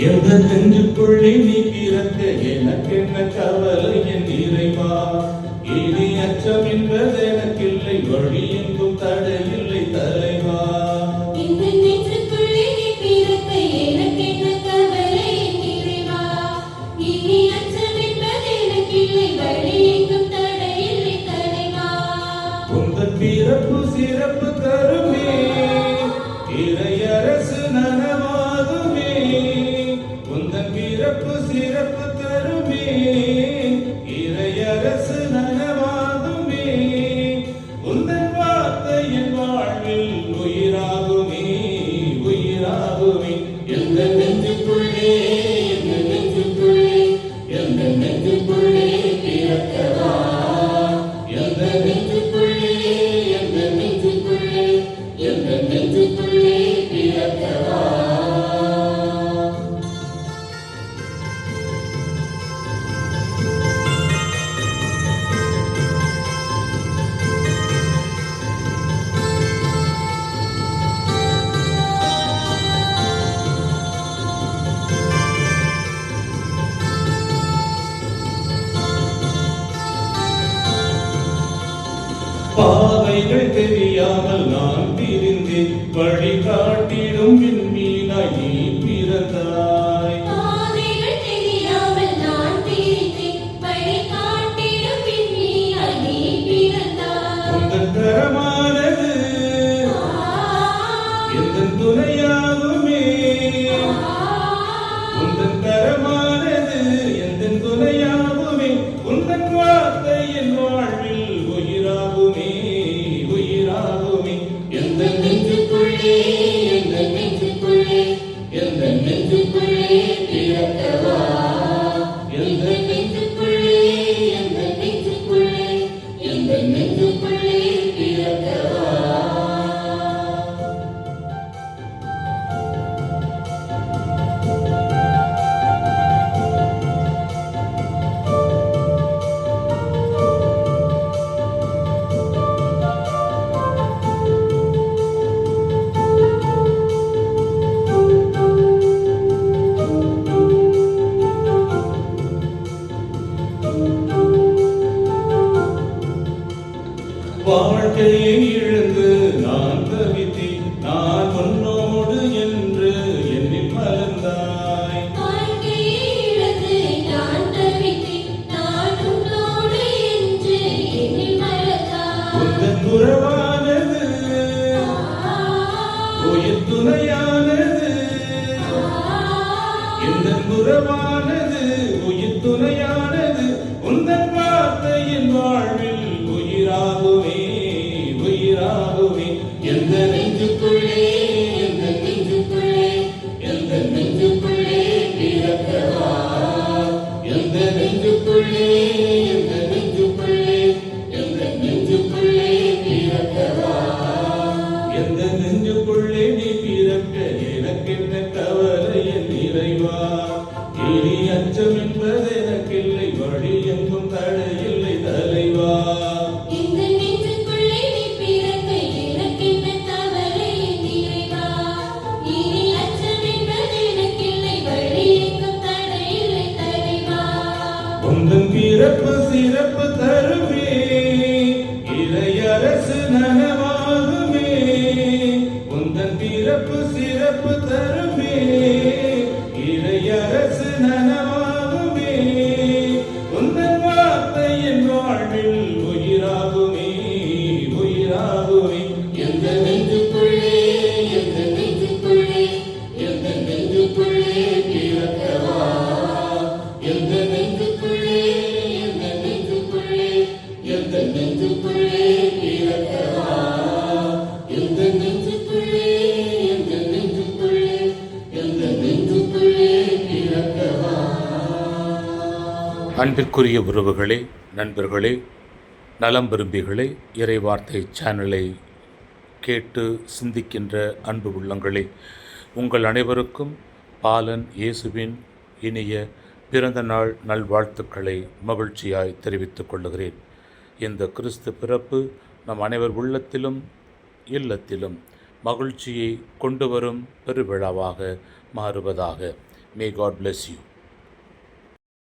எந்த நெஞ்சுக்குள்ளே நீ பிறக்க எனக்கு என்ன கவலை என் இறைவா. இனி அச்சம் என்பது எனக்கில்லை, வழி எங்கும் தடையில்லை தலைவா. இந்த நெஞ்சுக்குள்ளே நீ பிறக்க எனக்கு என்ன கவலை என் இறைவா. இனி அச்சம் என்பது எனக்கில்லை, வழி எங்கும் தடையில்லை தலைவா. உந்தன் பிறப்பு சிறப்பு தருமே, இறையரசு நனவாகுமே. உந்தன் பிறப்பு சிறப்பு தருமே, இறையரசு நனவாகுமே. உந்தன் வார்த்தை என் வாழ்வில் உயிராகுமே, உயிராகுமே. எந்த நெஞ்சுக்குள்ளே, எந்த நெஞ்சுக்குள்ளே, எந்த நெஞ்சுக்குள்ளே பிறக்கவா. எந்த நெஞ்சுக்குள்ளே, எந்த நெஞ்சுக்குள்ளே, எந்த நெஞ்சுக்குள்ளே பிறக்கவா. பாதைகள் தெரியாமல் நான் திரிந்தேன், வழிகாட்டிடும் விண்மீனாய் நீ பிறந்தாய். பாதைகள் தெரியாமல் நான் திரிந்தேன், வழிகாட்டிடும் விண்மீனாய் நீ பிறந்தாய். உந்தன் கரமானது எந்தன் துணையாகுமே. உந்தன் கரமானது எந்தன் துணையாகுமே. உந்தன் வார்த்தை என் வாழ்வில் உயிராகுமே, உயிராகுமே. எந்த நெஞ்சுக்குள்ளே, எந்த நெஞ்சுக்குள்ளே, எந்த நெஞ்சுக்குள்ளே பிறக்கவா. எந்த நெஞ்சுக்குள்ளே, எந்த நெஞ்சுக்குள்ளே, எந்த நெஞ்சுக்குள்ளே பிறக்கவா. வாழ்க்கையை இழந்து நான் தவித்தேன், நான் உன்னோடு என்று என்னில் மலர்ந்தாய். வாழ்க்கையை இழந்து நான் தவித்தேன், நான் உன்னோடு என்று என்னில் மலர்ந்தாய். உந்தன் உறவானது உயிர் துணையானது. இந்த உறவானது உயிர் துணையானது. உந்தன் வார்த்தை என் வாழ்வில் உயிராகுமே, உயிராகுமே. எந்த நெஞ்சுக்குள்ளே, எந்த நெஞ்சுக்குள்ளே, எந்த நெஞ்சுக்குள்ளே பிறக்கவா. எந்த நெஞ்சுக்குள்ளே, எந்த நெஞ்சுக்குள்ளே, எந்த நெஞ்சுக்குள்ளே பிறக்கவா. எந்த நெஞ்சுக்குள்ளே நீ பிறக்க எனக்கென்ன கவலை என் இறைவா. இனி அச்சம் என்பது எனக்கில்லை, வழி எங்கும் தடையில்லை தலைவா. இந்த நெஞ்சுக்குள்ளே நீ பிறக்க எனக்கென்ன கவலை என் இறைவா. இனி அச்சம் என்பது எனக்கில்லை, வழி எங்கும் தடையில்லை தலைவா. உந்தன் பிறப்பு சிறப்பு தருமே, இறையரசு நனவாகுமே. உந்தன் பிறப்பு சிறப்பு தருமே, இறையரசு நனவாகுமே. உந்தன் வார்த்தை என் வாழ்வில் உயிராகுமே, உயிராகுமே. எந்த நெஞ்சுக்குள்ளே, எந்த நெஞ்சுக்குள்ளே, எந்த நெஞ்சுக்குள்ளே பிறக்கவா. எந்த நெஞ்சுக்குள்ளே, எந்த நெஞ்சுக்குள்ளே, எந்த நெஞ்சுக்குள்ளே பிறக்கவா. எந்த நெஞ்சுக்குள்ளே, எந்த நெஞ்சுக்குள்ளே, எந்த நெஞ்சுக்குள்ளே பிறக்கவா. அன்பிற்குரிய உறவுகளே, நண்பர்களே, நலம் விரும்பிகளே, இறைவார்த்தை சேனலை கேட்டு சிந்திக்கின்ற அன்பு உள்ளங்களே, உங்கள் அனைவருக்கும் பாலன் இயேசுவின் இனிய பிறந்த நாள் நல்வாழ்த்துக்களை மகிழ்ச்சியாய் தெரிவித்துக் கொள்ளுகிறேன். இந்த கிறிஸ்து பிறப்பு நம் அனைவர் உள்ளத்திலும் இல்லத்திலும் மகிழ்ச்சியை கொண்டு வரும் பெருவிழாவாக மாறுவதாக. May God bless you.